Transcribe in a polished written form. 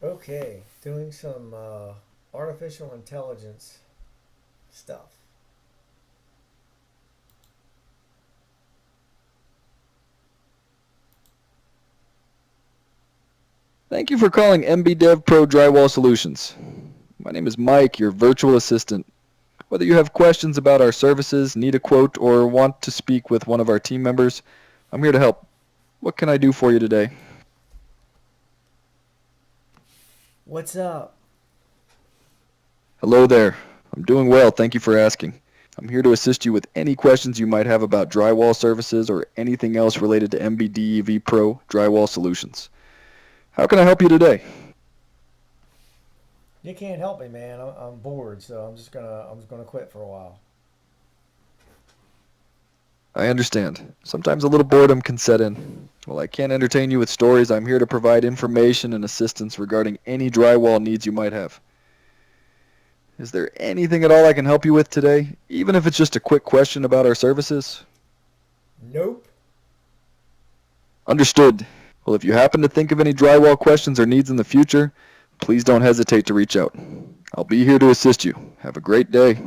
Okay, doing some artificial intelligence stuff. Thank you for calling MBDEVpro Drywall Solutions. My name is Mike, your virtual assistant. Whether you have questions about our services, need a quote, or want to speak with one of our team members, I'm here to help. What can I do for you today? What's up? Hello there. I'm doing well, thank you for asking. I'm here to assist you with any questions you might have about drywall services or anything else related to MBDEVpro Drywall Solutions. How can I help you today? You can't help me, man. I'm bored, so I'm just gonna quit for a while. I understand. Sometimes a little boredom can set in. While I can't entertain you with stories, I'm here to provide information and assistance regarding any drywall needs you might have. Is there anything at all I can help you with today, even if it's just a quick question about our services? Nope. Understood. Well, if you happen to think of any drywall questions or needs in the future, please don't hesitate to reach out. I'll be here to assist you. Have a great day.